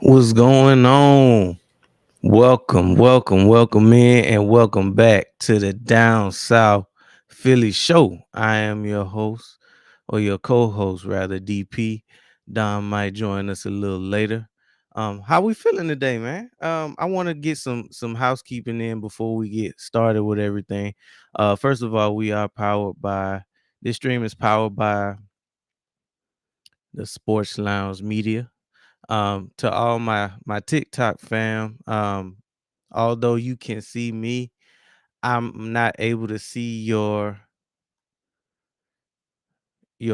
What's going on? Welcome in, and welcome back to the Down South Philly Show. I am your host, or your co-host, rather, DP. Don might join us a little later. How we feeling today, man? I want to get some housekeeping in before we get started with everything. First of all, we are powered by this stream is powered by the Sports Lounge Media. To all my TikTok fam, although you can see me, I'm not able to see your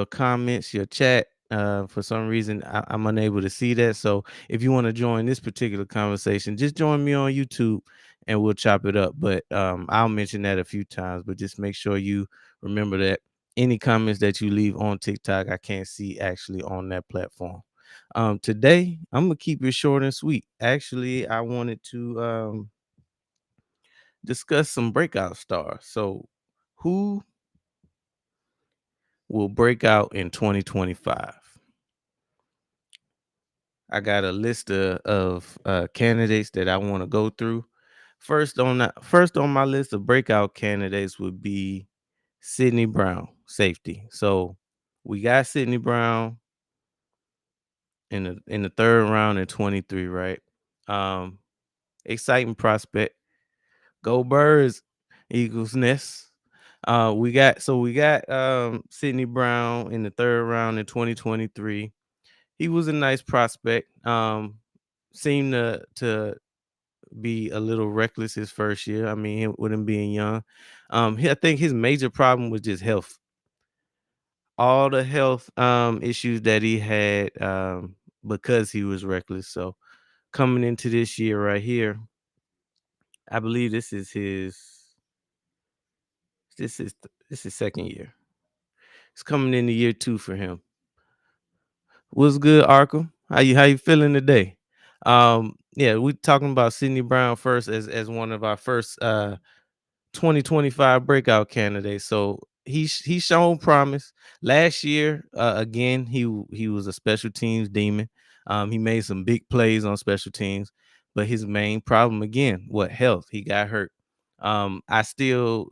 comments, your chat. For some reason, I'm unable to see that. So if you want to join this particular conversation, just join me on YouTube and we'll chop it up. But I'll mention that a few times, but just make sure you remember that any comments that you leave on TikTok, I can't see actually on that platform. Today, I'm gonna keep it short and sweet. Actually, I wanted to discuss some breakout stars. So, who will break out in 2025? I got a list of candidates that I want to go through. First on my list of breakout candidates would be Sidney Brown, safety. So we got Sidney Brown in the third round in 23, right? Um, Exciting prospect. Go Birds, Eagles Nest. We got Sidney Brown in the third round in 2023. He was a nice prospect. Seemed to be a little reckless his first year. I mean, with him being young. I think his major problem was just health. All the health issues that he had because he was reckless. So coming into this year right here, I believe this is second year. It's coming into year two for him. What's good, Arkham? How you feeling today? Yeah, we talking about Sidney Brown first as one of our first 2025 breakout candidates. So he's shown promise. Last year, again, he was a special teams demon. He made some big plays on special teams, but his main problem again, what health? He got hurt. What still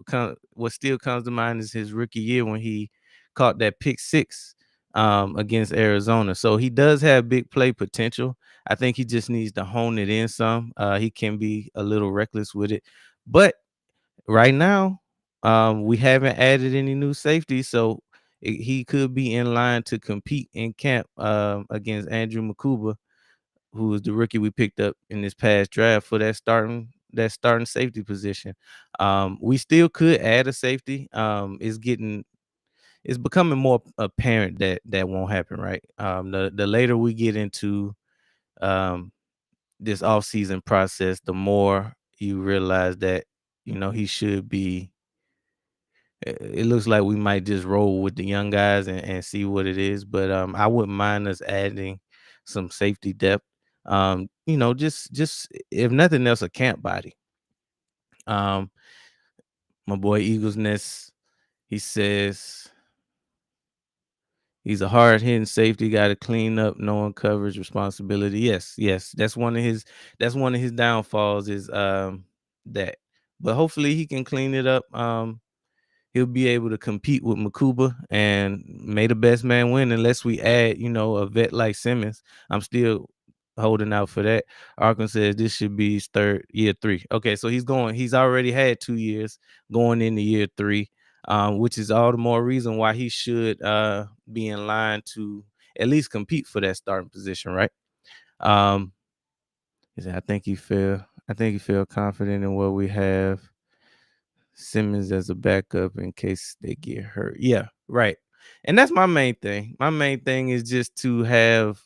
comes to mind is his rookie year when he caught that pick six against Arizona. So he does have big play potential. I think he just needs to hone it in some. He can be a little reckless with it, but right now, we haven't added any new safeties, so he could be in line to compete in camp against Andrew Makuba, who is the rookie we picked up in this past draft for that starting safety position. We still could add a safety. It's becoming more apparent that that won't happen, right? The later we get into um, this offseason process, the more you realize that he should be. It looks like we might just roll with the young guys and see what it is. But I wouldn't mind us adding some safety depth. Just if nothing else, a camp body. Um, my boy Eagles Nest, he says he's a hard hitting safety, got to clean up, knowing coverage responsibility. Yes, that's one of his downfalls is that. But hopefully he can clean it up. He'll be able to compete with Makuba and may the best man win unless we add, a vet like Simmons. I'm still holding out for that. Arkham says this should be his third year three. Okay, so he's already had 2 years going into year three, which is all the more reason why he should be in line to at least compete for that starting position, right? Um, he said, I think he feel confident in what we have. Simmons as a backup in case they get hurt. Yeah, right. And that's my main thing. My main thing is just to have.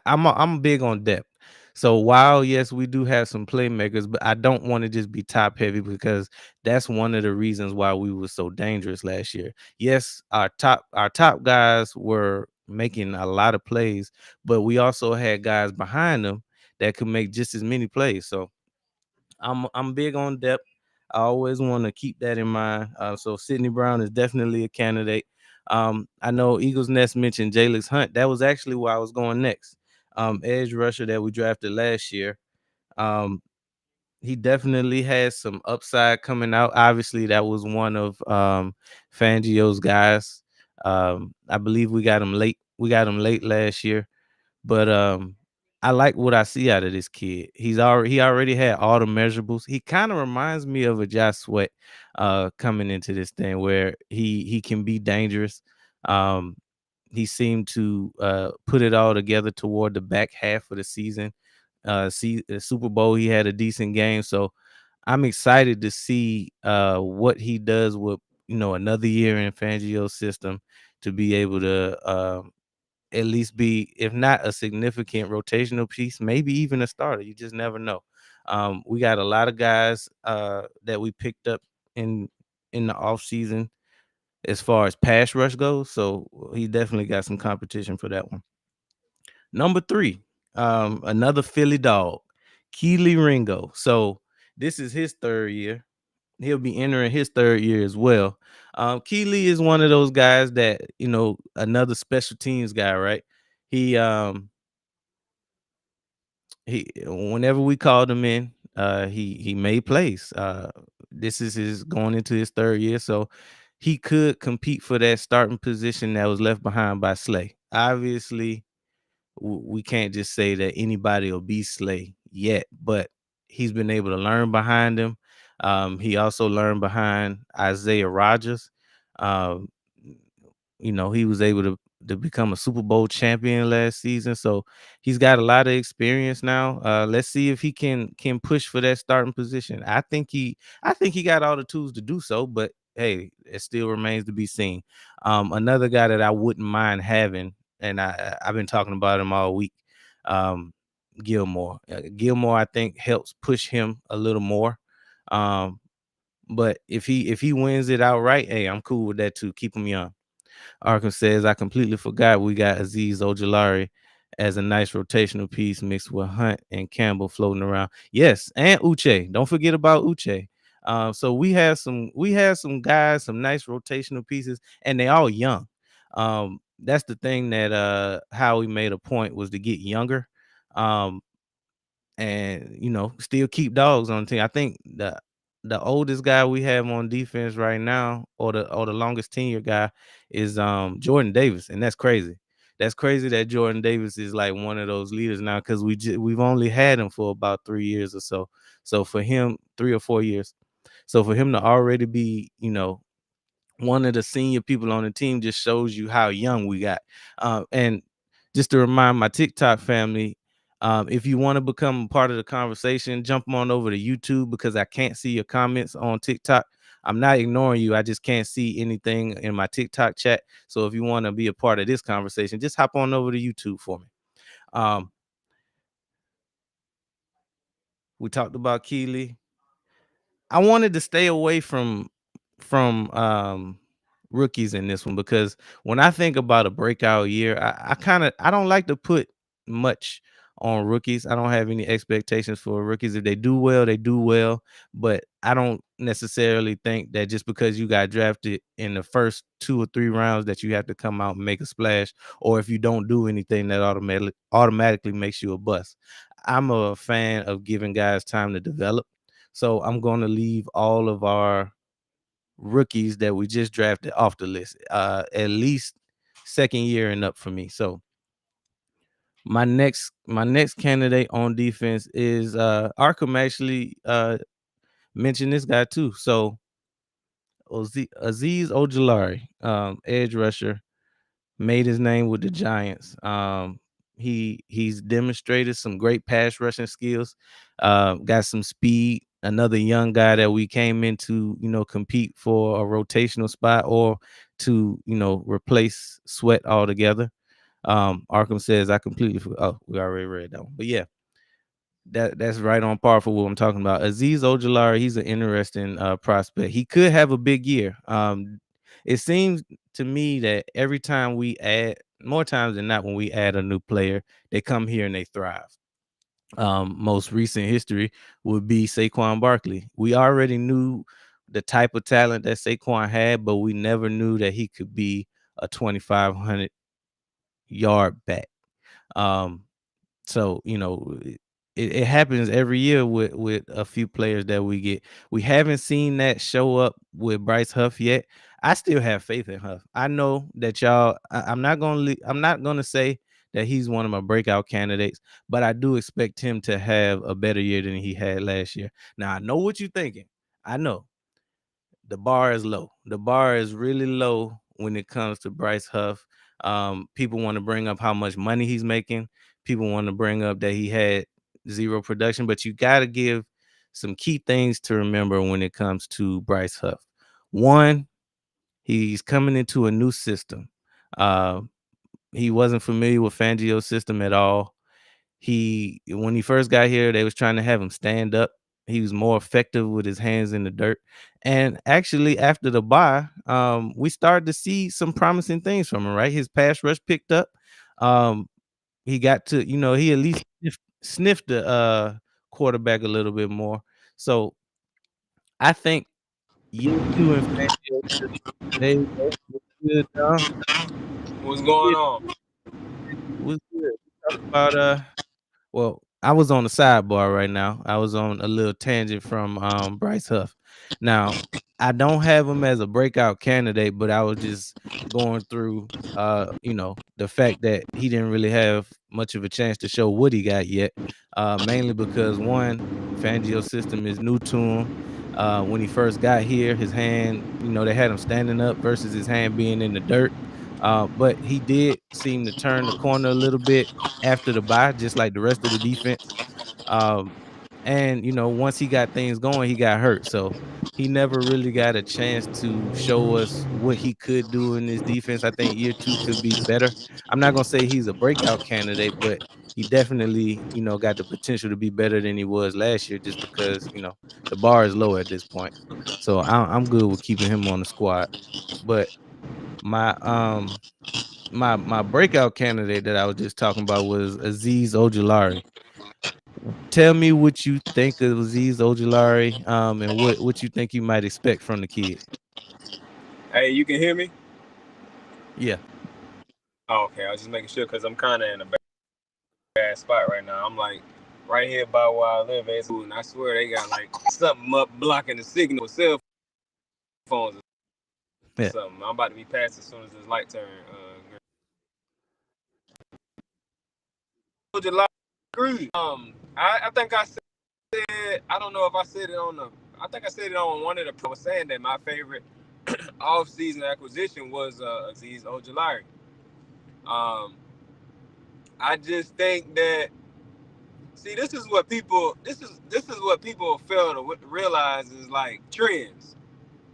I'm big on depth. So while yes, we do have some playmakers, but I don't want to just be top heavy because that's one of the reasons why we were so dangerous last year. Yes, our top guys were making a lot of plays, but we also had guys behind them that could make just as many plays. So I'm big on depth. I always want to keep that in mind. So Sidney Brown is definitely a candidate. I know Eagles Nest mentioned Jalix Hunt. That was actually where I was going next. edge rusher that we drafted last year. Um, he definitely has some upside coming out. Obviously, that was one of Fangio's guys. I believe we got him late. We got him late last year, but I like what I see out of this kid. He already had all the measurables. He kind of reminds me of a Josh Sweat coming into this thing where he can be dangerous. Um, he seemed to put it all together toward the back half of the season. See the Super Bowl, he had a decent game, so I'm excited to see what he does with another year in Fangio's system to be able to at least be, if not a significant rotational piece, maybe even a starter. You just never know. We got a lot of guys that we picked up in in the offseason as far as pass rush goes, so he definitely got some competition for that one. Number three, another Philly dog, Keely Ringo. So this is his third year. He'll be entering his third year as well. Keely is one of those guys that, another special teams guy, right? He he whenever we called him in, he made plays. This is his going into his third year, so he could compete for that starting position that was left behind by Slay. Obviously, we can't just say that anybody will be Slay yet, but he's been able to learn behind him. He also learned behind Isaiah Rogers. Um, he was able to become a Super Bowl champion last season, so he's got a lot of experience now. Let's see if he can push for that starting position. I think he got all the tools to do so, but hey, it still remains to be seen. Another guy that I wouldn't mind having, and I've been talking about him all week. Um, Gilmore. Gilmore, I think, helps push him a little more. Um, but if he wins it outright, hey, I'm cool with that too. Keep him young. Arkham says, I completely forgot we got Aziz Ojulari as a nice rotational piece mixed with Hunt and Campbell floating around. Yes, and Uche. Don't forget about Uche. So we have some guys, some nice rotational pieces, and they all young. That's the thing that Howie made a point was to get younger. Um, and still keep dogs on the team. I think the oldest guy we have on defense right now, or the longest tenure guy, is Jordan Davis, and that's crazy. That's crazy that Jordan Davis is like one of those leaders now because we've only had him for about 3 years or so. So for him, 3 or 4 years. So for him to already be, one of the senior people on the team just shows you how young we got. And just to remind my TikTok family, if you want to become a part of the conversation, jump on over to YouTube because I can't see your comments on TikTok. I'm not ignoring you. I just can't see anything in my TikTok chat. So if you want to be a part of this conversation, just hop on over to YouTube for me. Um, we talked about Keely. I wanted to stay away from rookies in this one because when I think about a breakout year, I don't like to put much on rookies. I don't have any expectations for rookies. If they do well, they do well. But I don't necessarily think that just because you got drafted in the first 2 or 3 rounds that you have to come out and make a splash, or if you don't do anything that automatically makes you a bust. I'm a fan of giving guys time to develop. So I'm going to leave all of our rookies that we just drafted off the list. At least second year and up for me. So my next candidate on defense is Arkham actually mentioned this guy too. So Aziz Ojulari, edge rusher, made his name with the Giants. He's demonstrated some great pass rushing skills. Got some speed. Another young guy that we came in to compete for a rotational spot or to replace Sweat altogether. Arkham says I completely forgot. Oh, we already read that one, but yeah, that's right on par for what I'm talking about. Aziz Ojulari, he's an interesting prospect. He could have a big year. It seems to me that every time we add, more times than not, when we add a new player, they come here and they thrive. Most recent history would be Saquon Barkley. We already knew the type of talent that Saquon had, but we never knew that he could be a 2,500 yard back. Um, So, it happens every year with a few players that we get. We haven't seen that show up with Bryce Huff yet. I still have faith in Huff. I know that y'all. I'm not gonna say that he's one of my breakout candidates, but I do expect him to have a better year than he had last year. Now I know what you're thinking. I know the bar is low. The bar is really low when it comes to Bryce Huff. People want to bring up how much money he's making. People want to bring up that he had zero production, but you got to give some key things to remember when it comes to Bryce Huff. One, he's coming into a new system. Uh, he wasn't familiar with Fangio's system at all. When he first got here, they was trying to have him stand up. He was more effective with his hands in the dirt. And actually, after the bye, we started to see some promising things from him, right? His pass rush picked up. Um, he got to, he at least sniffed the quarterback a little bit more. So I think year two in Fangio system, there you go. What's good, John? What's going on? What's good? Talk about well, I was on the sidebar right now. I was on a little tangent from Bryce Huff. Now, I don't have him as a breakout candidate, but I was just going through the fact that he didn't really have much of a chance to show what he got yet. Mainly because one, Fangio system is new to him. When he first got here, his hand, they had him standing up versus his hand being in the dirt. But he did seem to turn the corner a little bit after the bye, just like the rest of the defense. Um, and once he got things going, he got hurt. So he never really got a chance to show us what he could do in this defense. I think year two could be better. I'm not gonna say he's a breakout candidate, but he definitely, got the potential to be better than he was last year, just because the bar is low at this point. So I'm good with keeping him on the squad. But my my breakout candidate that I was just talking about was Aziz Ojulari. Tell me what you think of Aziz Ojulari, and what you think you might expect from the kid. Hey, you can hear me? Yeah, Oh, okay, I was just making sure because I'm kind of in a bad spot right now. I'm like right here by where I live, and I swear they got like something up blocking the signal with cell phones or yeah, something. I'm about to be passed as soon as this light turn. July agree. I think I said I don't know if I said it on the. I think I said it on one of the. I was saying that my favorite off-season acquisition was Aziz Ojulari. Um, I just think that see this is what people fail to realize is like trends,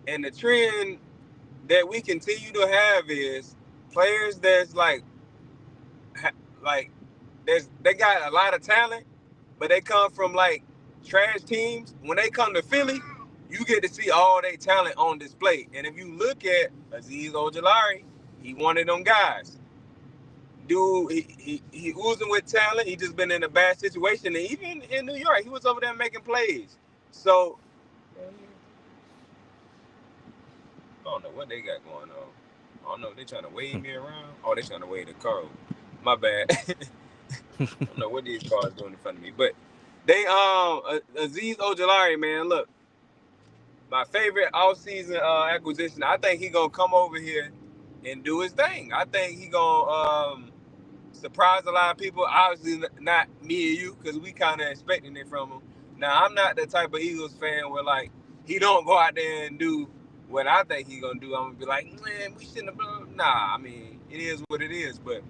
and the trend that we continue to have is players that's like they got a lot of talent, but they come from like trash teams. When they come to Philly, you get to see all their talent on display. And if you look at Aziz Ojulari, he one of them guys. Dude, he oozing with talent. He just been in a bad situation, and even in New York, he was over there making plays. So I don't know what they got going on. I don't know if they trying to wave me around. Oh, they trying to wave the car over. My bad. I don't know what these cars doing in front of me, but they Aziz Ojulari, man, look, my favorite offseason acquisition. I think he gonna come over here and do his thing. I think he gonna surprise a lot of people. Obviously, not me and you, because we kind of expecting it from him. Now, I'm not the type of Eagles fan where like he don't go out there and do what I think he gonna do. I'm gonna be like, man, we shouldn't have. Nah, I mean, it is what it is. But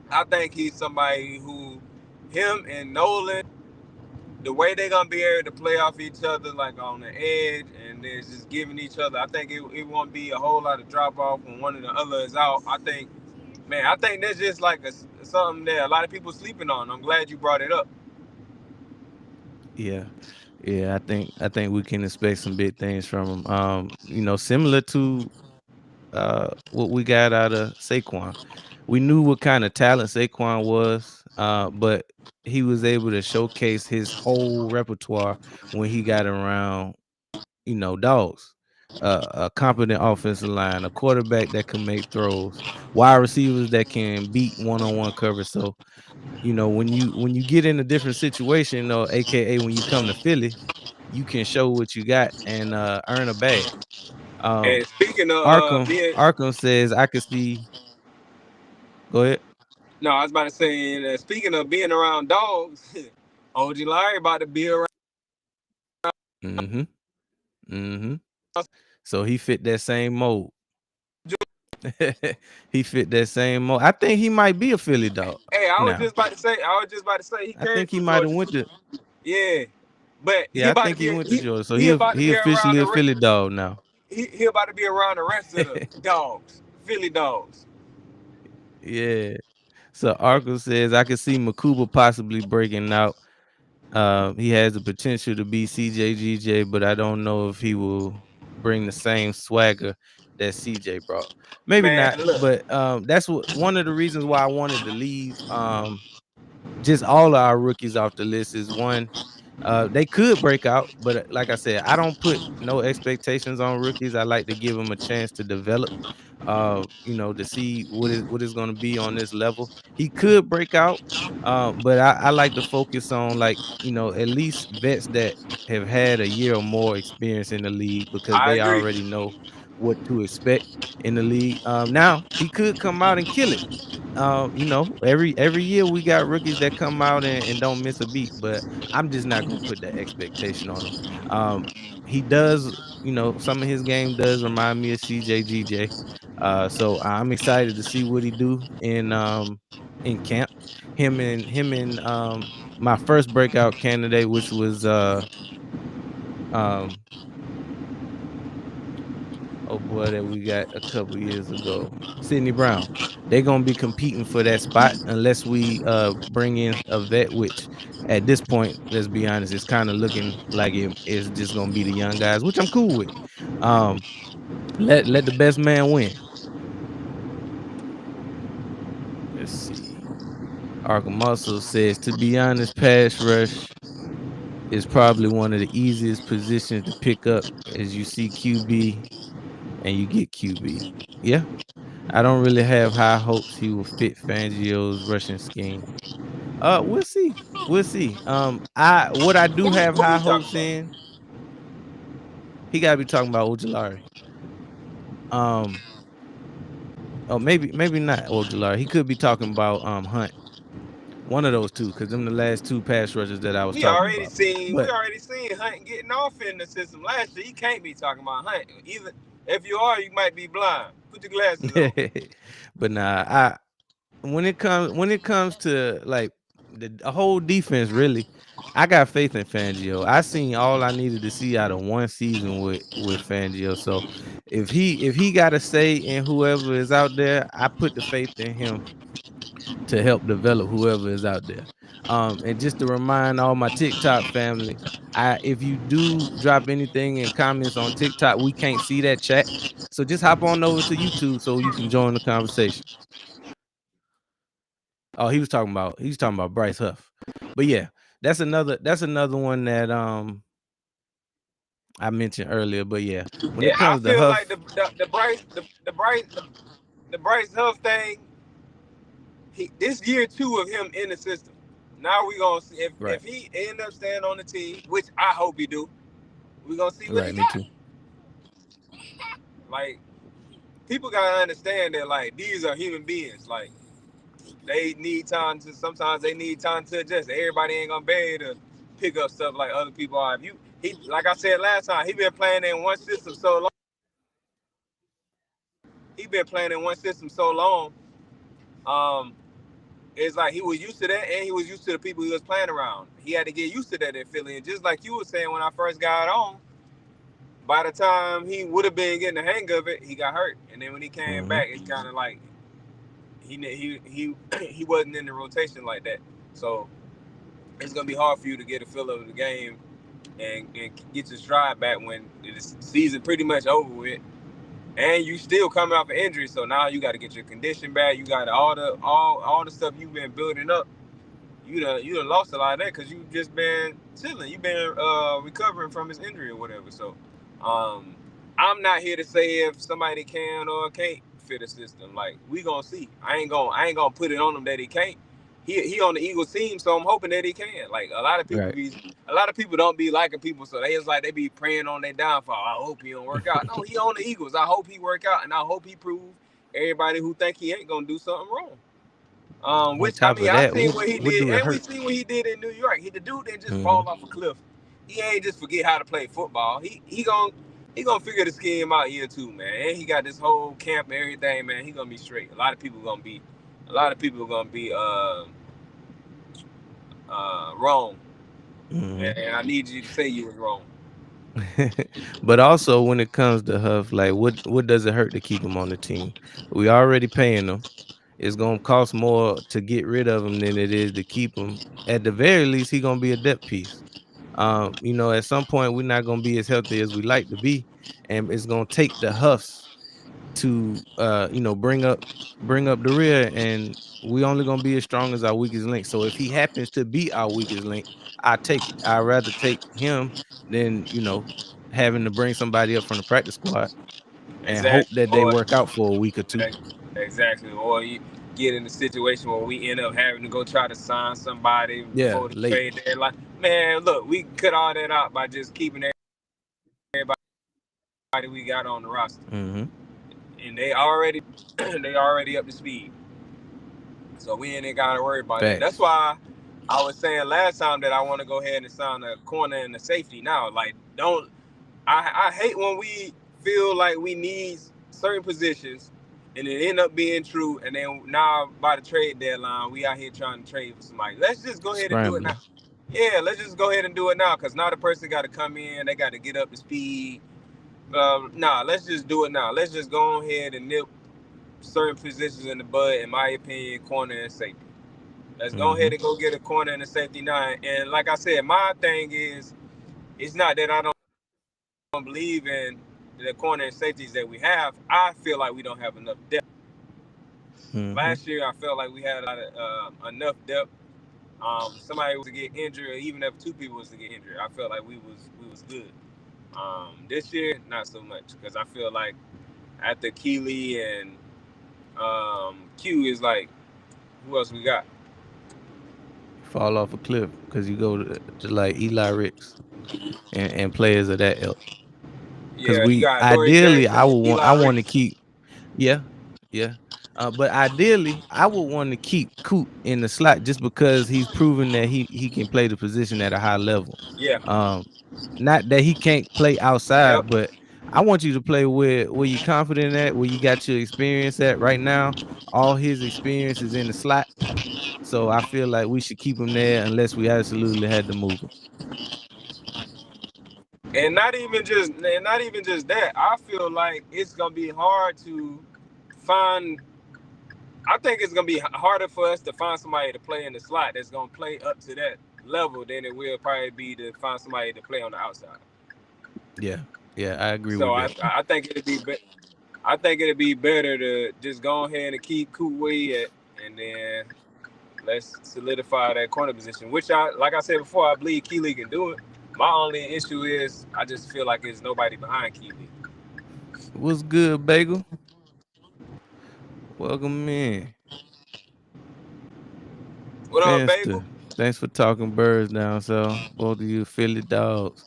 I think he's somebody who, him and Nolan, the way they're gonna be able to play off each other like on the edge and they're just giving each other. I think it won't be a whole lot of drop off when one of the other is out. I think, man, I think that's just like something that a lot of people sleeping on. I'm glad you brought it up. yeah, yeah. I think we can expect some big things from him. Similar to what we got out of Saquon. We knew what kind of talent Saquon was, but he was able to showcase his whole repertoire when he got around, dogs. a competent offensive line, a quarterback that can make throws, wide receivers that can beat one-on-one coverage. So, when you get in a different situation, or AKA when you come to Philly, you can show what you got and earn a bag. Um, And speaking of being, Arkham says I could see. Go ahead. no, I was about to say, speaking of being around dogs, OG Larry about to be around. Mm-hmm. Mm-hmm. So he fit that same mold. He fit that same mold. I think he might be a Philly dog Hey, now. I was just about to say he I came think he from might have Georgia. went to. Yeah, but he Yeah, I about to think he be went to Georgia. So he about to he be around officially a Philly dog now. he about to be around the rest of the dogs, Philly dogs. Yeah. So Arco says I could see Makuba possibly breaking out. He has the potential to be CJGJ, but I don't know if he will bring the same swagger that CJ brought. Maybe Man, not, look, but that's one of the reasons why I wanted to leave. Just all of our rookies off the list is one. They could break out, but like I said, I don't put no expectations on rookies. I like to give them a chance to develop. To see what is going to be on this level. He could break out, but I like to focus on, like, at least vets that have had a year or more experience in the league, because I they agree. already know what to expect in the league. Now he could come out and kill it. Every year we got rookies that come out and don't miss a beat, but I'm just not gonna put that expectation on him. He does, some of his game does remind me of CJGJ. So I'm excited to see what he do in camp. Him and my first breakout candidate, which was um oh boy, that we got a couple years ago, Sidney Brown. They're gonna be competing for that spot unless we bring in a vet, which at this point, let's be honest, it's kind of looking like it's just gonna be the young guys, which I'm cool with. Um, let the best man win. Let's see. Arkham also says, to be honest, pass rush is probably one of the easiest positions to pick up, as you see QB and you get QB. Yeah. I don't really have high hopes he will fit Fangio's rushing scheme. We'll see. We'll see. I what I do have What are high you talking hopes about? in, he gotta be talking about Ojulari. Um, oh, maybe not Ojulari. He could be talking about Hunt. One of those two, because them the last two pass rushers that I was talking about. We But already seen Hunt getting off in the system last year. He can't be talking about Hunt. Either if you are, you might be blind. Put your glasses on. but nah, when it comes to, like, the whole defense, really, I got faith in Fangio. I seen all I needed to see out of one season with Fangio. So if he got a say in whoever is out there, I put the faith in him to help develop whoever is out there. And just to remind all my TikTok family, if you do drop anything in comments on TikTok, we can't see that chat. So just hop on over to YouTube so you can join the conversation. Oh, he was talking about Bryce Huff. But yeah, that's another one that I mentioned earlier. But yeah, when Yeah, it I comes to feel like Huff, the Bryce Huff thing. This year two of him in the system. Now we gonna see if right, he end up staying on the team, which I hope he do. We gonna see what he right, me got. too. Like, people gotta understand that, like, these are human beings. Like, they need time to. Sometimes they need time to adjust. Everybody ain't gonna be able to pick up stuff like other people are. If you he like I said last time, he been playing in one system so long. He been playing in one system so long. Um, it's like he was used to that, and he was used to the people he was playing around. He had to get used to that in Philly. And just like you were saying when I first got on, by the time he would have been getting the hang of it, he got hurt. And then when he came Hmm. back, it's kind of like he wasn't in the rotation like that. So it's gonna be hard for you to get a feel of the game and get your stride back when the season pretty much over with, and you still coming off an injury. So now you got to get your condition back. You got all the stuff you've been building up. You done lost a lot of that because you just been chilling. You've been recovering from his injury or whatever. So, um, I'm not here to say if somebody can or can't fit a system. Like we gonna see. I ain't gonna put it on him that he can't. He on the Eagles team, so I'm hoping that he can. Like Right. a lot of people don't be liking people, so they just like they be praying on their downfall. I hope he don't work out. No, he on the Eagles. I hope he work out, and I hope he prove everybody who think he ain't gonna do something wrong. On Which I top mean, of I that, seen what he what did, do it and we hurt? seen what he did in New York. He the dude didn't just Hmm. fall off a cliff. He ain't just forget how to play football. He gonna figure the scheme out year two, man. And he got this whole camp and everything, man. He gonna be straight. A lot of people gonna be wrong, Hmm. and I need you to say you was wrong. But also when it comes to Huff, like what does it hurt to keep him on the team? We already paying him. It's gonna cost more to get rid of him than it is to keep him. At the very least, he gonna be a depth piece. At some point we're not gonna be as healthy as we like to be, and it's gonna take the Huffs to bring up the rear, and we only gonna be as strong as our weakest link. So if he happens to be our weakest link, I take it. I'd rather take him than having to bring somebody up from the practice squad and hope Exactly. that they work out for a week or two. Exactly. Or you get in a situation where we end up having to go try to sign somebody Yeah, before the late. trade deadline. Man, look, we cut all that out by just keeping everybody we got on the roster, Hmm. and they already they already up to speed. So we ain't got to worry about that. That's Facts. why I was saying last time that I want to go ahead and sign a corner and a safety now. Like, don't I hate when we feel like we need certain positions and it end up being true, and then now by the trade deadline we out here trying to trade for somebody. Let's just go ahead and do it now. Scrambling. Yeah, let's just go ahead and do it now, because now the person got to come in, they got to get up to speed. Nah, let's just do it now. Let's just go ahead and nip certain positions in the bud, in my opinion, corner and safety. Let's go Hmm. ahead and go get a corner and a safety nine. And like I said, my thing is, it's not that I don't believe in the corner and safeties that we have. I feel like we don't have enough depth. Hmm. Last year, I felt like we had a lot of enough depth. Somebody was to get injured, or even if two people was to get injured, I felt like we was good. This year, not so much, because I feel like after Keely and Q is like, who else we got? Fall off a cliff because you go to like Eli Ricks and players of that ilk. Because Yeah, you we got Dory ideally, Jackson I would and want I Eli want to Ricks. keep. Yeah, yeah. But ideally, I would want to keep Coop in the slot just because he's proven that he can play the position at a high level. Yeah. Um, Not that he can't play Yep. outside, but I want you to play where you confident at, where you got your experience at right now. All his experience is in the slot, so I feel like we should keep him there unless we absolutely had to move him. And not even just that. I feel like it's gonna be hard to find. I think it's gonna be harder for us to find somebody to play in the slot that's gonna play up to that level than it will probably be to find somebody to play on the outside. Yeah, yeah, I agree So with I that. I think I think it'd be better to just go ahead and keep Coot where he at, and then let's solidify that corner position. Which like I said before, I believe Keely can do it. My only issue is I just feel like there's nobody behind Keely. What's good, Bagel? Welcome in. What up, Bagel? Finster. Thanks for talking birds down so both of you Philly dogs.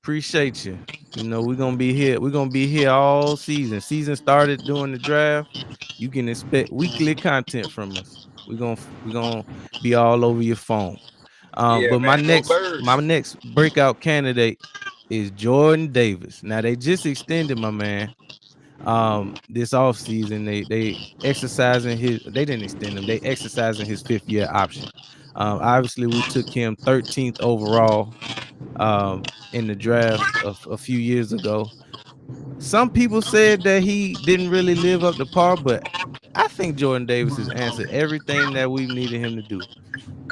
Appreciate you. We're gonna be here. We're gonna be here all season. Season started during the draft. You can expect weekly content from us. We're gonna be all over your phone. Yeah, But my man. Go next my Birds. next breakout candidate is Jordan Davis. Now they just extended my man. This offseason they exercising his, they didn't extend him, they exercising his 5th year option. Obviously we took him 13th overall in the draft a few years ago. Some people said that he didn't really live up to par, but I think Jordan Davis has answered everything that we've needed him to do.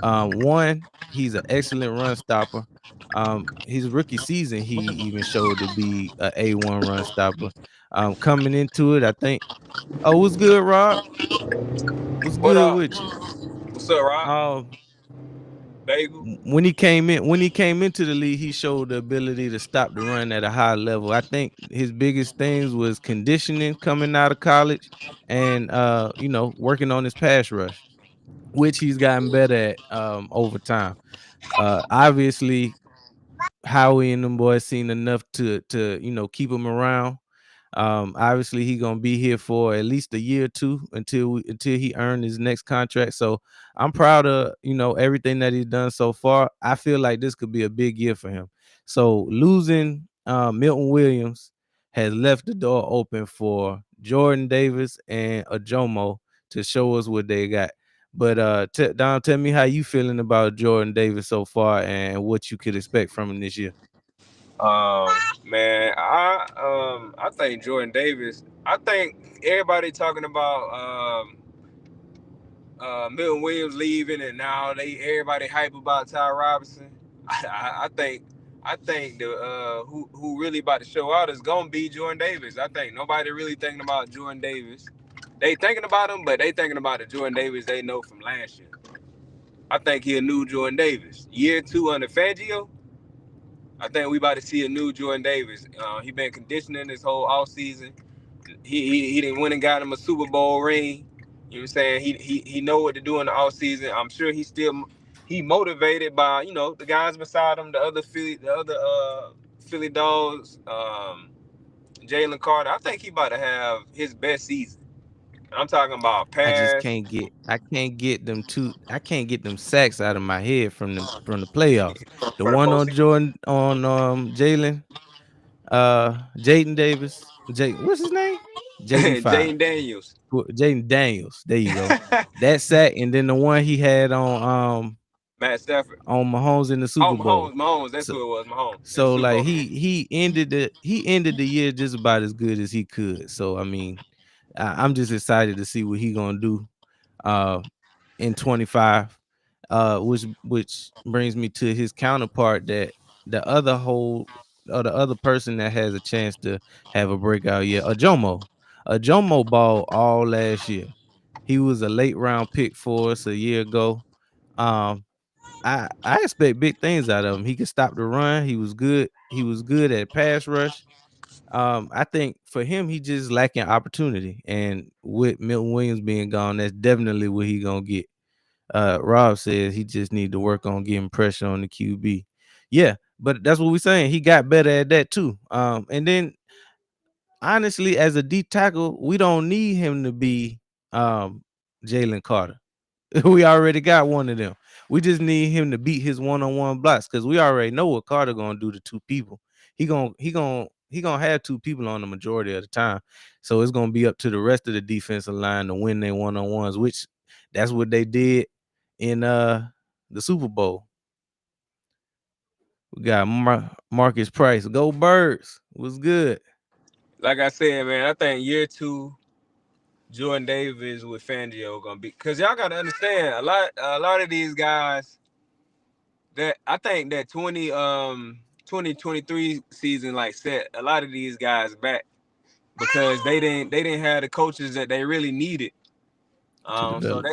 One, he's an excellent run stopper. His rookie season, he even showed to be a A1 run stopper. Coming into it, I think. Oh, what's good, Rob? What's What good up? with you? What's up, Rob? Um, Bagel. When he came into the league, he showed the ability to stop the run at a high level. I think his biggest things was conditioning coming out of college and working on his pass rush, which he's gotten better at over time. Obviously Howie and them boys seen enough to keep him around. Obviously he gonna be here for at least a year or two until he earned his next contract. So I'm proud of everything that he's done so far. I feel like this could be a big year for him. So losing Milton Williams has left the door open for Jordan Davis and Ajomo to show us what they got. But Don, tell me how you feeling about Jordan Davis so far and what you could expect from him this year. Man, I think Jordan Davis. I think everybody talking about Milton Williams leaving, and now everybody hype about Ty Robinson. I think the who really about to show out is gonna be Jordan Davis. I think nobody really thinking about Jordan Davis. They thinking about him, but they thinking about the Jordan Davis they know from last year. I think he a new Jordan Davis. Year 2 under Fangio, I think we about to see a new Jordan Davis. He been conditioning this whole off season. He didn't win and got him a Super Bowl ring. You know what I'm saying? He know what to do in the off season. I'm sure he motivated by the guys beside him, the other Philly dogs, Jalen Carter. I think he about to have his best season. I'm talking about pass. I can't get them sacks out of my head from the playoffs. The For the one on postseason. Jordan on Jaden Davis. What's his name? JD5. Jaden Daniels. Jaden Daniels. There you go. That sack, and then the one he had Matt Stafford. on Mahomes in the Oh, Super Mahomes. Bowl. Mahomes. That's So who it was. Mahomes in the so Super like Bowl. he ended the year just about as good as he could. So I mean, I'm just excited to see what he gonna do uh in 25. Which brings me to his counterpart, that the other whole or the other person that has a chance to have a breakout year, Ajomo ball all last year. He was a late round pick for us a year ago. um I expect big things out of him. He could stop the run. He was good at pass rush. I think for him, he just lacking opportunity, and with Milton Williams being gone, that's definitely what he gonna get. Rob says he just need to work on getting pressure on the QB. Yeah, but that's what we're saying. He got better at that too. And then honestly, as a D tackle, we don't need him to be um Jalen Carter. We already got one of them. We just need him to beat his one-on-one blocks because we already know what Carter gonna do to two people. He gonna have two people on the majority of the time. So it's gonna be up to the rest of the defensive line to win their one-on-ones, which that's what they did in the Super Bowl. We got Marcus Price. Go Birds. Was good. Like I said, man, I think year 2 Jordan Davis with Fangio gonna be, because y'all gotta understand a lot of these guys that I think that 2023 season like set a lot of these guys back because they didn't have the coaches that they really needed. To So develop.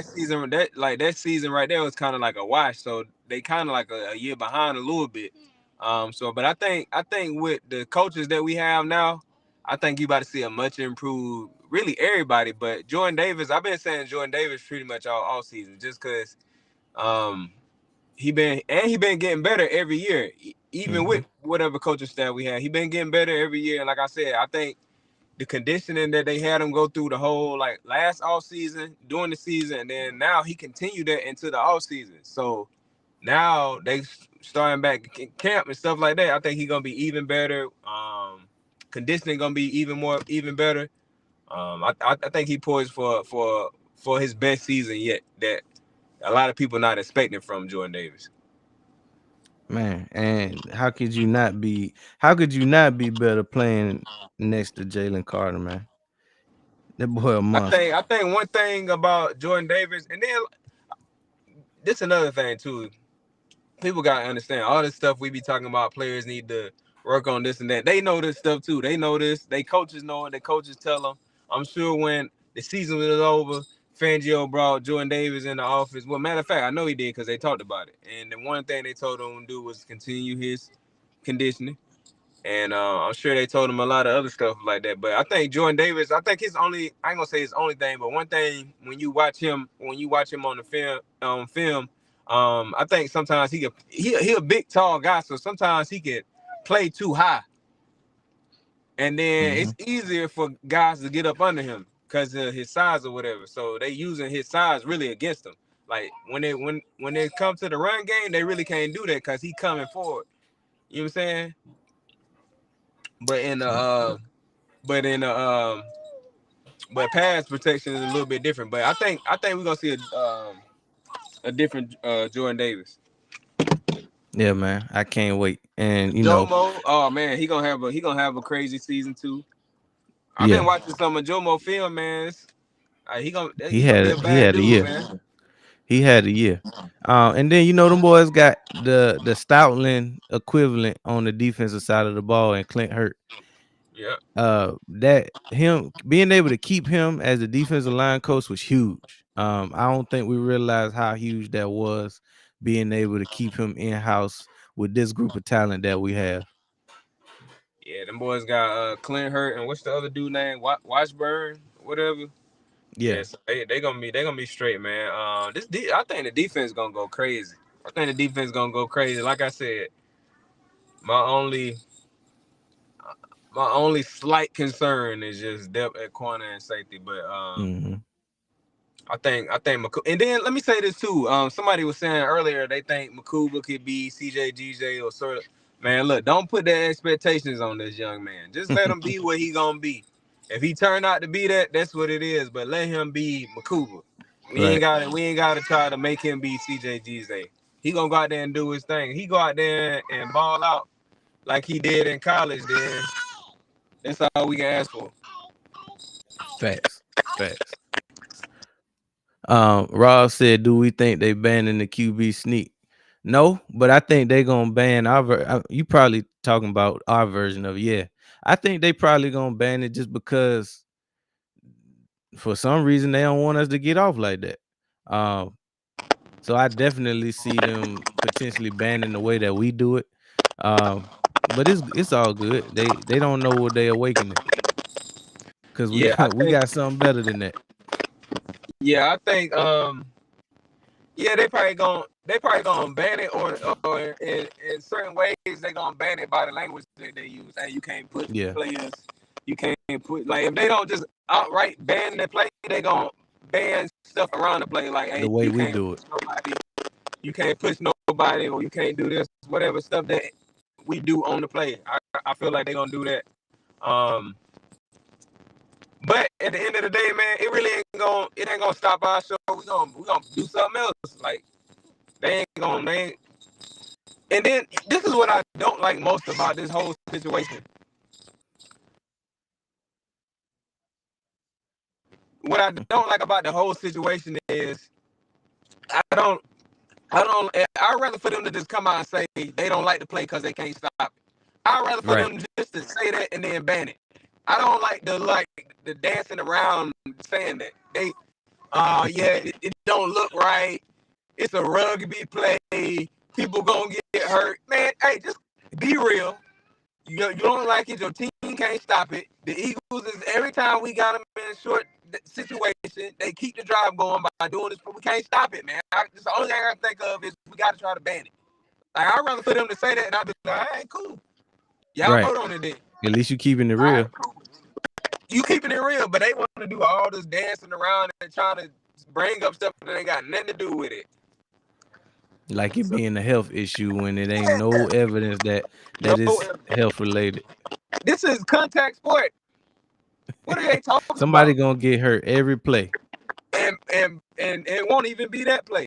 that season right there was kind of like a wash. So they kind of like a year behind a little bit. But I think with the coaches that we have now, I think you about to see a much improved, really everybody. But Jordan Davis, I've been saying Jordan Davis pretty much all season, just because um, he been getting better every year, even Hmm. with whatever coaching staff we had. He been getting better every year. And like I said, I think the conditioning that they had him go through the whole like last off season, during the season, and then now he continued that into the off season. So now they starting back camp and stuff like that. I think he's gonna be even better. Conditioning gonna be even better. I think he poised for his best season yet. That a lot of people not expecting from Jordan Davis. Man, and how could you not be better playing next to Jalen Carter, man? That boy a I monster. think I think one thing about Jordan Davis, and then this another thing too. People gotta understand all this stuff we be talking about. Players need to work on this and that. They know this stuff too. They know this. They coaches know it. They coaches tell them. I'm sure when the season is over, Fangio brought Jordan Davis in the office. Well, matter of fact, I know he did because they talked about it. And the one thing they told him to do was continue his conditioning. And I'm sure they told him a lot of other stuff like that. But I think Jordan Davis, I think his only, I ain't gonna say his only thing, but one thing when you watch him on the film, I think sometimes he a big tall guy, so sometimes he could play too high, and then Mm-hmm. it's easier for guys to get up under him because of his size or whatever. So they using his size really against him. Like when they come to the run game, they really can't do that because he coming forward. You know what I'm saying? But in the but in the but pass protection is a little bit different. But I think we're gonna see a different Jordan Davis. Yeah, man. I can't wait. And Jomo, oh man, he gonna have a crazy season too. I've been yeah, watching some of Jomo film, man. He gonna he he gonna had be a a he bad had a dude, year. man. He had a year. And then them boys got the Stoutland equivalent on the defensive side of the ball and Clint Hurt. Yeah, That him being able to keep him as the defensive line coach was huge. I don't think we realized how huge that was, being able to keep him in house with this group of talent that we have. yeah. Them boys got Clint Hurt and what's the other dude name? Washburn, whatever. Yeah. Yes, they gonna be straight, man. I think the defense gonna go crazy. I think the defense gonna go crazy. Like I said, my only my only slight concern is just depth at corner and safety. But Hmm. I think and then let me say this too. Somebody was saying earlier they think Makuba could be CJ or sort of. Man, look, don't put the expectations on this young man. Just let him be what he gonna be. If he turn out to be that, that's what it is. But let him be Makuba. Right. We ain't gotta try to make him be CJ. He gonna go out there and do his thing. He go out there and ball out like he did in college. Then that's all we can ask for. Facts. Facts. Rob said, "Do we think they banning the QB sneak?" No, but I think they gonna ban our. You probably talking about our version of it. Yeah. I think they probably gonna ban it just because for some reason they don't want us to get off like that. Um, so I definitely see them potentially banning the way that we do it. Um, but it's all good. They don't know what they awakening because we Yeah, I got we think. got something better than that. Yeah, I think. Yeah, they probably gonna ban it or in certain ways they gonna ban it by the language that they use. Hey, you can't put Yeah, players, you can't put like if they don't just outright ban the play, they gonna ban stuff around the play. Like, hey, the way we do it. you can't push nobody, or you can't do this, whatever stuff that we do on the play. I feel like they gonna do that. Um, but at the end of the day, man, it ain't gonna stop our show. We gonna do something else. Like they ain't gonna they ain't, and then this is what I don't like most about this whole situation. What I don't like about the whole situation is I don't I'd rather for them to just come out and say they don't like to play because they can't stop it. I'd rather for Right, them just to say that and then ban it. I don't like the dancing around saying that they yeah it don't look right. It's a rugby play. People gonna get hurt. Man, hey, just be real. You don't like it. Your team can't stop it. The Eagles is every time we got them in a short situation, they keep the drive going by doing this, but we can't stop it, man. It's the only thing I can think of is we got to try to ban it. Like I'd rather for them to say that, and I'd be like, all right, cool. Y'all right. vote on it then. At least you keeping it All right, real. cool. You keeping it real, but they want to do all this dancing around and trying to bring up stuff that ain't got nothing to do with it. Like it So, being a health issue when it ain't no evidence that no, is health related. this is contact sport. What are they talking Somebody about? gonna get hurt every play. And it won't even be that play.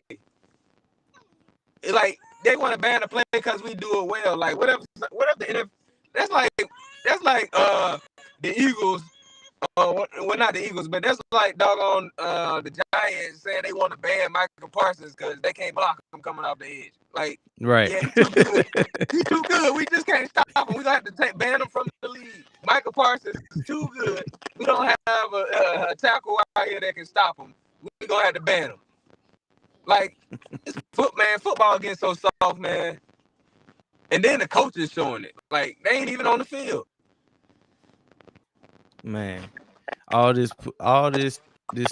Like they want to ban the play because we do it well. Like what if the NFL, that's like the Eagles. Well, not the Eagles, but that's like doggone the Giants saying they want to ban Michael Parsons because they can't block him coming off the edge. Like, Right. yeah, he's too good. He's too good. We just can't stop him. We gonna have to ban him from the league. Michael Parsons is too good. We don't have a tackle out here that can stop him. We gonna have to ban him. Like, football getting so soft, man. And then the coach is showing it. Like, they ain't even on the field. Man, all this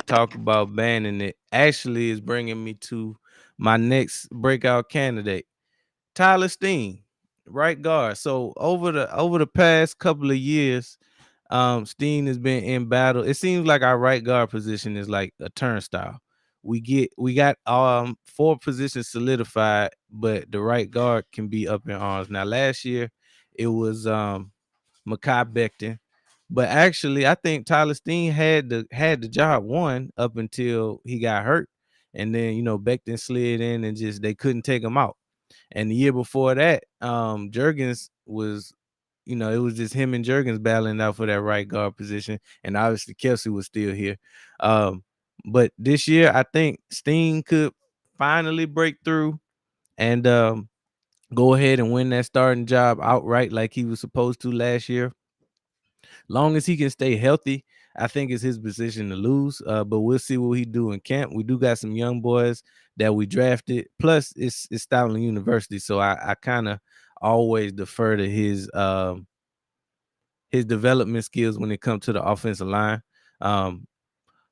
talk about banning it actually is bringing me to my next breakout candidate, Tyler Steen, right guard. So over the past couple of years, Steen has been in battle. It seems like our right guard position is like a turnstile. We got four positions solidified, but the right guard can be up in arms. Now last year it was Mekhi Becton. But actually, I think Tyler Steen had the job won up until he got hurt, and then Becton slid in and just they couldn't take him out. And the year before that, Jurgens was, it was just him and Jurgens battling out for that right guard position, and obviously Kelsey was still here. Um, but this year, I think Steen could finally break through and go ahead and win that starting job outright like he was supposed to last year. Long as he can stay healthy, I think it's his position to lose. But we'll see what he do in camp. We do got some young boys that we drafted. Plus, it's Stoutland University, so I kind of always defer to his development skills when it comes to the offensive line. Um,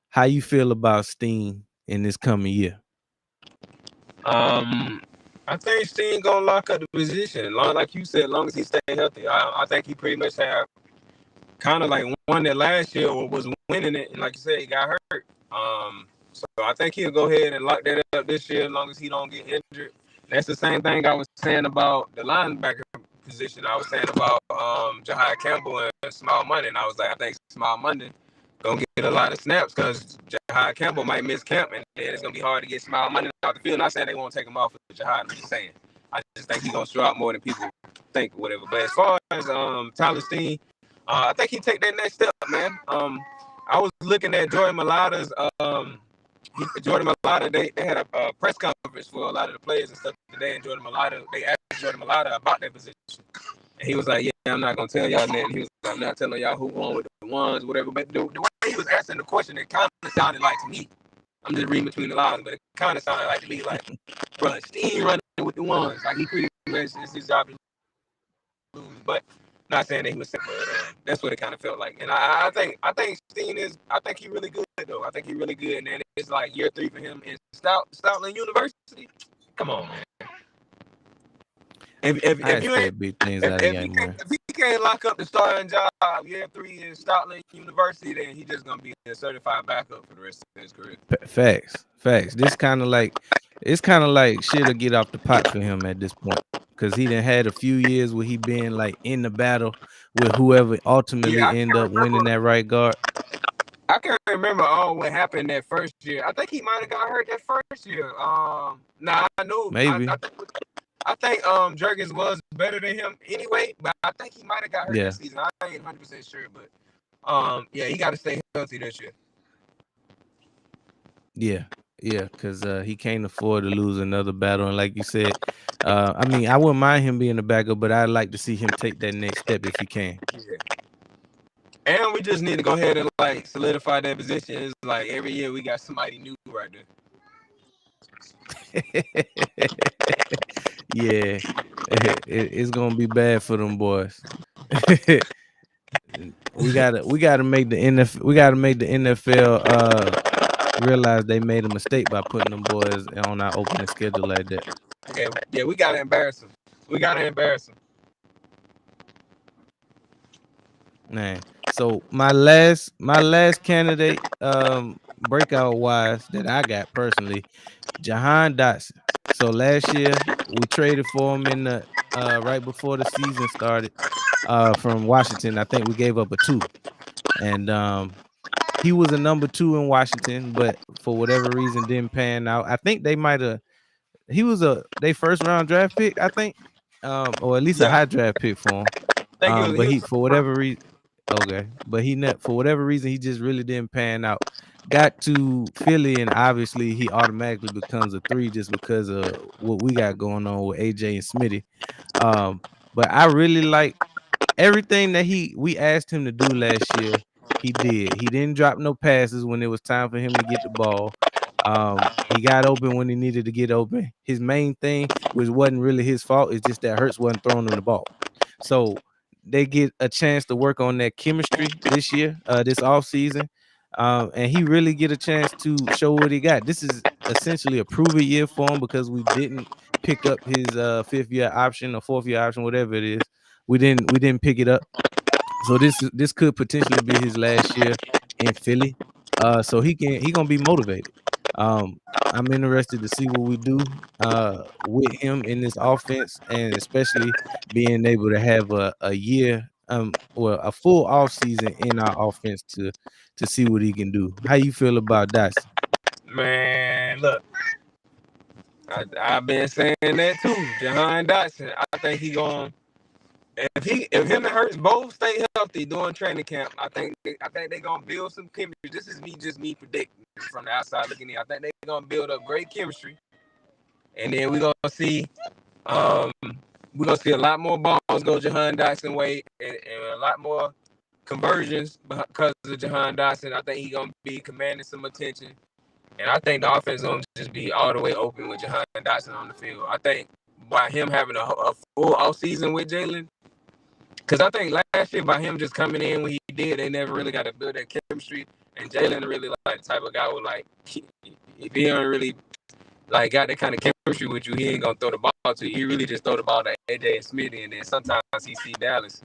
how you feel about Steen in this coming year? Um, I think Steen gonna lock up the position. Like you said, long as he stay healthy. I think he pretty much have kind of like won that last year or was winning it, and like you said, he got hurt. So I think he'll go ahead and lock that up this year as long as he don't get injured. That's the same thing I was saying about the linebacker position. I was saying about Jahai Campbell and Small Money, and I was like, I think Small Money gonna get a lot of snaps because Jahai Campbell might miss camp, and then it's gonna be hard to get Small Money out the field. Not saying they won't take him off for Jahai. I'm just saying, I just think he's gonna show out more than people think, or whatever. But as far as Tyler Steen, I think he take that next step, man. I was looking at Jordan Mailata's. Jordan Mailata, they had a press conference for a lot of the players and stuff today, and they asked Jordan Mailata about that position, and he was like, "Yeah, I'm not gonna tell y'all that." And he was like, "I'm not telling y'all who won with the ones, whatever." But the way he was answering the question, it kind of sounded like to me. I'm just reading between the lines, but it kind of sounded like to me like, "Bro, Steen running with the ones, like he pretty much it's his job to lose." But not saying that he was sick, but that's what it kind of felt like. And I think Steen is. I think he really good though. I think he really good. And then it's like year 3 for him in Stoutland University. Come on, man. I If you ain't expect big things out of young man. if he can't lock up the starting job year 3 in Stoutland University, then he's just gonna be a certified backup for the rest of his career. Facts. This kind of like it's kind of like shit'll get off the pot for him at this point because he done had a few years where he been like in the battle with whoever Yeah, ultimately end up winning that right guard. I can't remember all what happened that first year. I think he might have got hurt that first year. Nah, I know. Maybe, I think Jurgens was better than him anyway, but I think he might have got hurt yeah, this season. I ain't 100% sure, but yeah, he got to stay healthy this year. yeah, because he can't afford to lose another battle. And like you said, I mean, I wouldn't mind him being a backup, but I'd like to see him take that next step if he can. Yeah. And we just need to go ahead and like solidify that position. It's like every year we got somebody new right there. Yeah, it's gonna be bad for them boys. we gotta make the NFL realize they made a mistake by putting them boys on our opening schedule like that. Okay, yeah, we gotta embarrass them. We gotta embarrass them. Man. So my last candidate, breakout wise that I got personally, Jahan Dotson. So last year we traded for him in the right before the season started from Washington. I think we gave up a 2. And he was a number 2 in Washington, but for whatever reason didn't pan out. I think he was they first round draft pick, I think. Or at least a Yeah, high draft pick for him. I think But he he was for whatever reason okay, but for whatever reason he just really didn't pan out. Got to Philly and obviously he automatically becomes a 3 just because of what we got going on with AJ and Smitty. But I really like everything that we asked him to do last year. He did. He didn't drop no passes when it was time for him to get the ball. He got open when he needed to get open. His main thing, which wasn't really his fault, is just that Hurts wasn't throwing him the ball. So they get a chance to work on that chemistry this year, this off season, and he really get a chance to show what he got. This is essentially a prove it year for him because we didn't pick up his fifth year option or fourth year option, whatever it is. We didn't pick it up. So this could potentially be his last year in Philly. So he gonna be motivated. I'm interested to see what we do with him in this offense, and especially being able to have a year, well, a full off season in our offense to see what he can do. How you feel about that? Man, look, I've been saying that too. Jahan Dotson, I think he going if him and Hurts both stay healthy during training camp, I think they're gonna build some chemistry. This is me predicting from the outside looking in. I think they're gonna build up great chemistry, and then um we're gonna see a lot more balls go Jahan Dotson way, and a lot more conversions because of Jahan Dotson. I think he's gonna be commanding some attention. And I think the offense gonna just be all the way open with Jahan Dotson on the field. I think by him having a full off season with Jalen, because I think last year by him just coming in when he did, they never really got to build that chemistry. And Jalen really like the type of guy who like if he don't really like got that kind of chemistry with you, he ain't gonna throw the ball to you. He really just throw the ball to AJ and Smitty, and then sometimes he see Dallas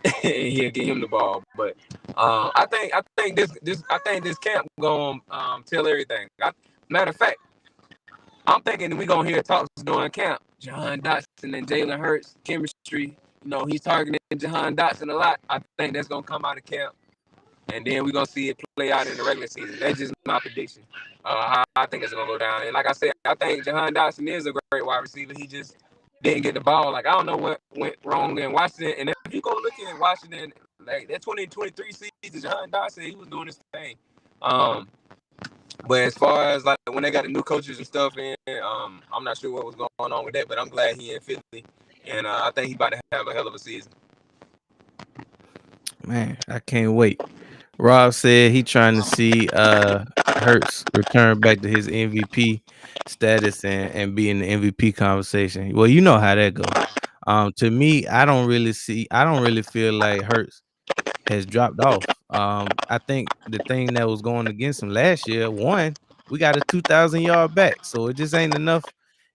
and he'll get him the ball. But I think this camp gonna tell everything. Matter of fact, I'm thinking we gonna hear talks during camp. Jahan Dotson and Jalen Hurts chemistry. He's targeting Jahan Dotson a lot. I think that's gonna come out of camp, and then we're gonna see it play out in the regular season. That's just my prediction. How I think it's gonna go down. And like I said, I think Jahan Dotson is a great wide receiver. He just didn't get the ball. Like I don't know what went wrong in Washington. And if you go look at Washington, like that 2023 season, Jahan Dotson, he was doing his thing. But as far as like when they got the new coaches and stuff in, I'm not sure what was going on with that. But I'm glad he in Philly, and I think he about to have a hell of a season. Man, I can't wait. Rob said he trying to see Hurts return back to his MVP status and be in the MVP conversation. Well, you know how that go. To me, I don't really feel like Hurts has dropped off. I think the thing that was going against him last year, one, we got a 2,000 yard back, so it just ain't enough.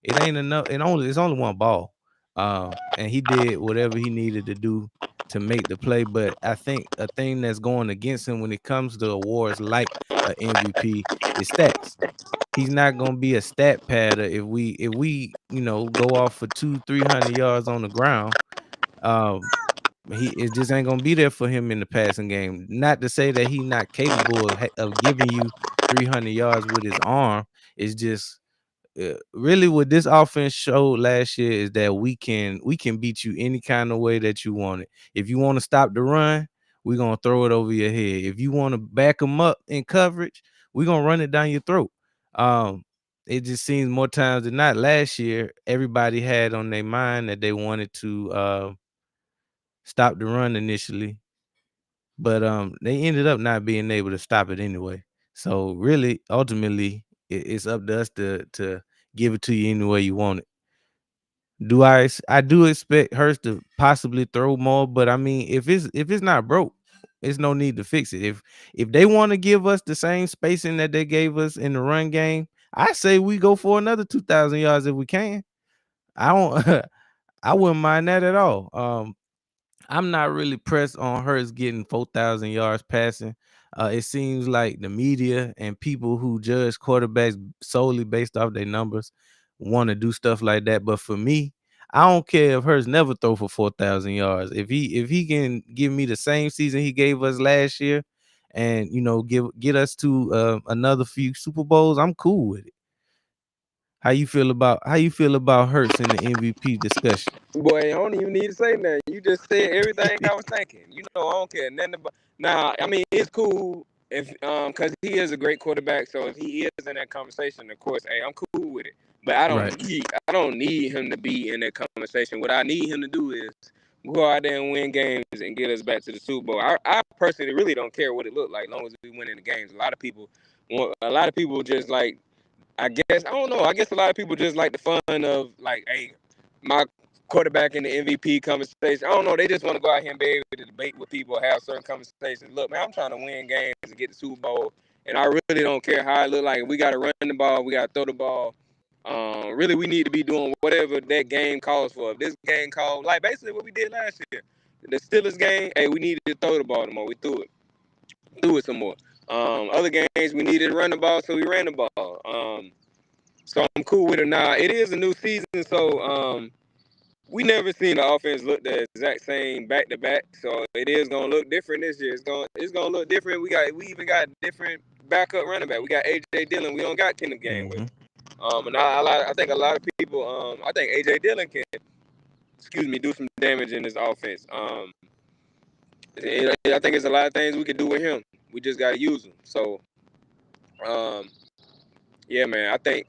It ain't enough. It's only one ball, and he did whatever he needed to do to make the play. But I think a thing that's going against him when it comes to awards like a MVP is stats. He's not gonna be a stat padder if we go off for 200-300 yards on the ground. Um, he it just ain't gonna be there for him in the passing game. Not to say that he's not capable of giving you 300 yards with his arm. It's just really what this offense showed last year is that we can beat you any kind of way that you want it. If you want to stop the run, we're gonna throw it over your head. If you want to back them up in coverage, we're gonna run it down your throat. Um, it just seems more times than not. Last year, everybody had on their mind that they wanted to stop the run initially, but they ended up not being able to stop it anyway. So really, ultimately, it's up to us to give it to you any way you want it. I do expect Hurst to possibly throw more, but I mean, if it's not broke, it's no need to fix it. If they want to give us the same spacing that they gave us in the run game, I say we go for another 2,000 yards if we can. I don't I wouldn't mind that at all. I'm not really pressed on Hurts getting 4,000 yards passing. It seems like the media and people who judge quarterbacks solely based off their numbers want to do stuff like that. But for me, I don't care if Hurts never throw for 4,000 yards. If he can give me the same season he gave us last year, and get us to another few Super Bowls, I'm cool with it. How you feel about Hurts in the MVP discussion? Boy, I don't even need to say nothing. You just said everything I was thinking. I don't care nothing about. Now, I mean, it's cool if because he is a great quarterback. So if he is in that conversation, of course, hey, I'm cool with it. But Right. I don't need him to be in that conversation. What I need him to do is go out there and win games and get us back to the Super Bowl. I personally really don't care what it looked like, as long as we win in the games. A lot of people just like I guess I don't know. I guess a lot of people just like the fun of like, hey, my quarterback in the MVP conversation. I don't know. They just want to go out here and be able to debate with people, have certain conversations. Look, man, I'm trying to win games and get the Super Bowl, and I really don't care how it look like. We got to run the ball. We got to throw the ball. Really, we need to be doing whatever that game calls for. If this game called, like basically what we did last year, the Steelers game, hey, we needed to throw the ball more. We threw it some more. Other games we needed to run the ball, so we ran the ball. So I'm cool with it now. It is a new season, so we never seen the offense look the exact same back to back. So it is gonna look different this year. It's gonna look different. We even got different backup running back. We got AJ Dillon. We don't got Kenneth Gainwell. Mm-hmm. And I think a lot of people. I think AJ Dillon can, excuse me, do some damage in this offense. I think there's a lot of things we could do with him. We just gotta use him. So um, yeah, man. I think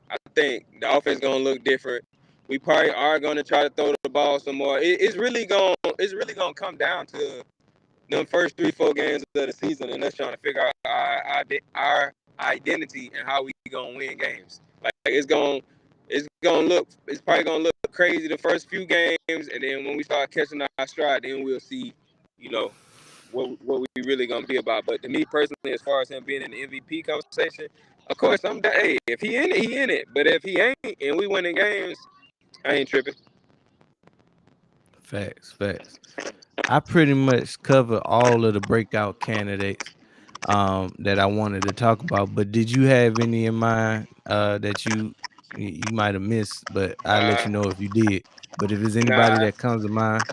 the offense gonna look different. We probably are gonna try to throw the ball some more. It's really gonna come down to them first 3-4 games of the season, and us trying to figure out our identity and how we gonna win games. Like it's probably gonna look crazy the first few games, and then when we start catching our stride, then we'll see, you know, what we really gonna be about. But to me personally, as far as him being in the MVP conversation, of course I'm that. Hey, if he in it, he in it. But if he ain't, and we winning games, I ain't tripping. Facts, facts. I pretty much cover all of the breakout candidates that I wanted to talk about. But did you have any in mind that you might have missed? But I'll let Uh, you know if you did. But if there's anybody nah, that comes to mind,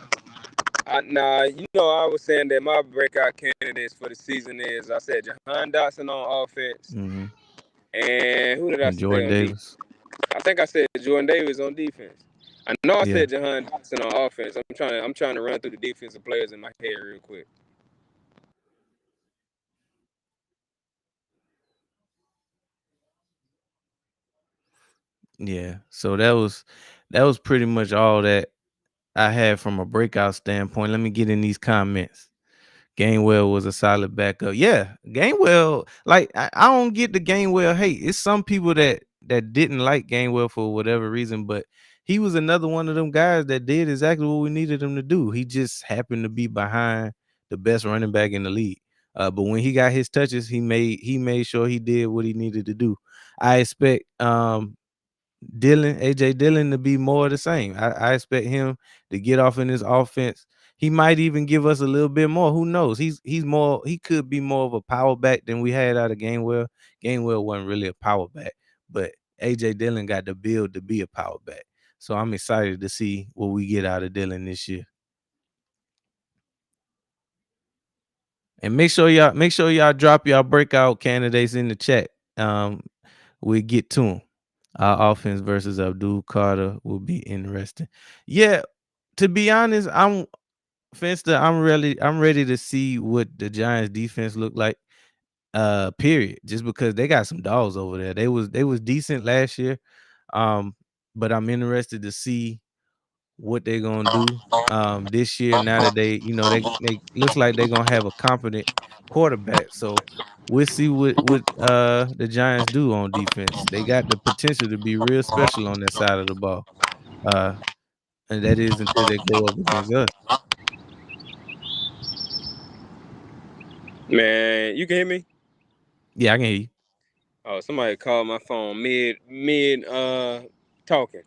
I was saying that my breakout candidates for the season is I said Jahan Dotson on offense, mm-hmm. and who did I And say Jordan on defense? Davis, I think I said Jordan Davis on defense. I know I yeah, said Jahan Dotson on offense. I'm trying to run through the defensive players in my head real quick. yeah. So that was pretty much all that I had from a breakout standpoint. Let me get in these comments. Gainwell was a solid backup. Yeah, Gainwell, like I don't get the Gainwell hate. It's some people that didn't like Gainwell for whatever reason, but he was another one of them guys that did exactly what we needed him to do. He just happened to be behind the best running back in the league. But when he got his touches, he made sure he did what he needed to do. I expect AJ Dillon to be more of the same. I expect him to get off in this offense. He might even give us a little bit more. Who knows? He could be more of a power back than we had out of Gainwell. Gainwell wasn't really a power back, but AJ Dillon got the build to be a power back. So I'm excited to see what we get out of Dillon this year. And make sure y'all drop y'all breakout candidates in the chat. Um, we'll get to them. Our offense versus Abdul Carter will be interesting. Yeah, to be honest, I'm ready to see what the Giants defense look like. Period. Just because they got some dogs over there. They was decent last year. Um, but I'm interested to see what they're gonna do this year now that they looks like they're gonna have a competent quarterback. So we'll see what the Giants do on defense. They got the potential to be real special on that side of the ball. Uh and that is until they go up against us. Man, you can hear me? Yeah, I can hear you. Oh, somebody called my phone mid talking.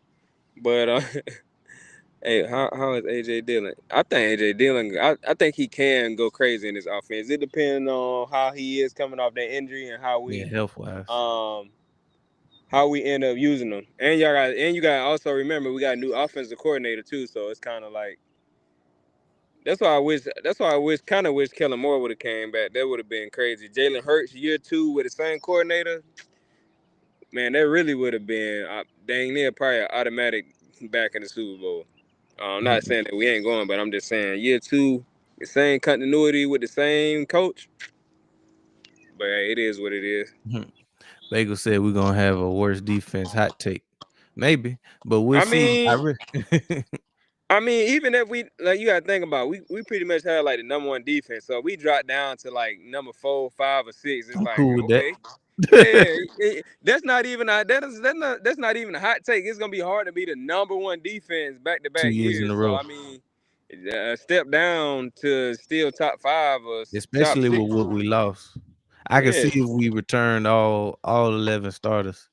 But hey, how is AJ Dillon? I think AJ Dillon. I think he can go crazy in this offense. It depends on how he is coming off that injury and Yeah, health wise. um how we end up using them. And you got to also remember we got a new offensive coordinator too. So it's kind of like that's why I kind of wish Kellen Moore would have came back. That would have been crazy. Jalen Hurts year 2 with the same coordinator. Man, that really would have been dang near probably an automatic back in the Super Bowl. I'm not saying that we ain't going, but I'm just saying year 2, the same continuity with the same coach. But hey, it is what it is. Bagel said we're gonna have a worse defense. Hot take, maybe, but we'll I see. mean, I mean, even if we like, you gotta think about we pretty much had like the number one defense. So we dropped down to like number 4, 5, or 6. It's I'm like cool with that. okay, yeah, that's not even that's not even a hot take. It's gonna be hard to be the number one defense back to 2 back years in years. a So row, I mean, a step down to still top 5 or top especially 6. with what we lost. I could Yeah, see if we returned all 11 starters,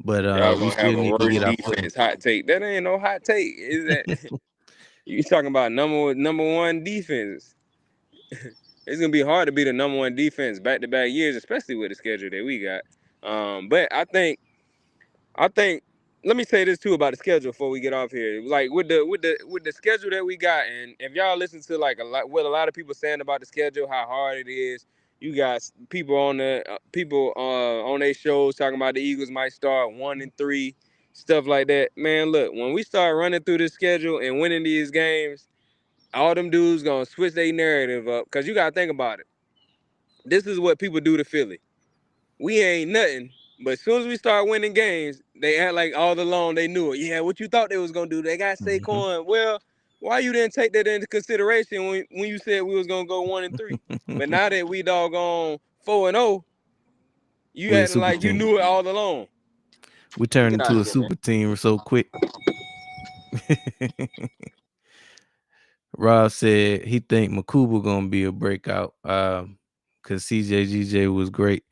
but y'all we gonna have still a need to worse get our footing. defense. Hot take. That ain't no hot take. Is that you talking about number one defense? It's gonna be hard to be the number one defense back to back years, especially with the schedule that we got. But I think let me say this too about the schedule before we get off here. Like with the schedule that we got, and if y'all listen to like what a lot of people saying about the schedule, how hard it is. You got people on their shows talking about the Eagles might start 1-3, stuff like that. Man, look, when we start running through the schedule and winning these games, all them dudes gonna switch their narrative up. Cause you gotta think about it. This is what people do to Philly. We ain't nothing. But as soon as we start winning games, they act like all along they knew it. Yeah, what you thought they was gonna do? They got Mhm. Saquon. Well, why you didn't take that into consideration when you said we was gonna go 1-3? But now that we doggone 4-0, you We a acting super like you team. knew it all along. We turned Get out into of a here, man. super team so quick. Rob said he think Makuba gonna be a breakout. Cause CJGJ was great,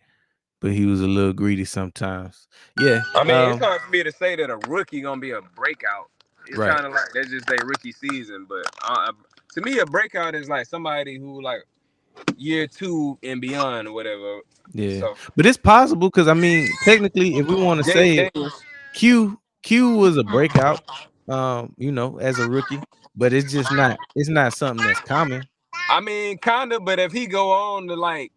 but he was a little greedy sometimes. Yeah. I mean, it's hard for me to say that a rookie gonna be a breakout. It's Right. kind of like that's just their rookie season. But to me, a breakout is like somebody who like year 2 and beyond or whatever. Yeah. So But it's possible because I mean, technically, if we want to Jaden say it, Daniels. Q was a breakout, as a rookie, but it's not something that's common. I mean, kinda, but if he go on to like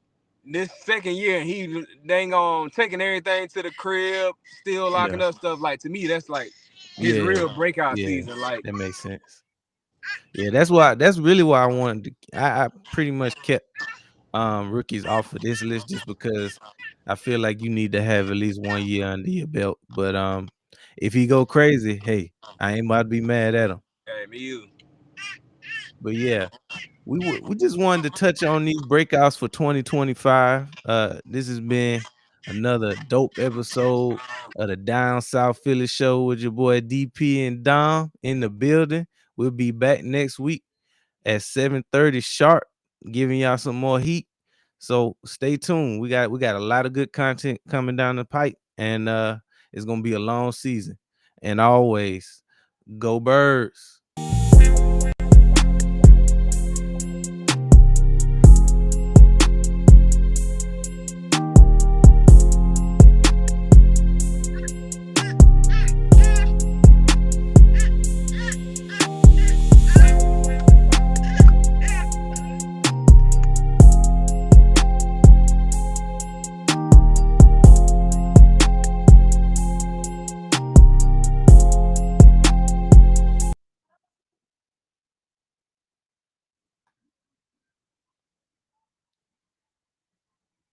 this second year and he dang on taking everything to the crib, still locking Yeah. up stuff, like to me, that's like his Yeah. real breakout Yeah. season. Like, That makes sense. Yeah, that's really why I wanted to I pretty much kept rookies off of this list just because I feel like you need to have at least 1 year under your belt. But if he go crazy, hey, I ain't about to be mad at him. hey, me you. But yeah, we just wanted to touch on these breakouts for 2025. This has been another dope episode of the Down South Philly Show with your boy DP and Dom in the building. We'll be back next week at 7:30 sharp, giving y'all some more heat. So stay tuned. We got a lot of good content coming down the pipe, and it's gonna be a long season. And always go Birds.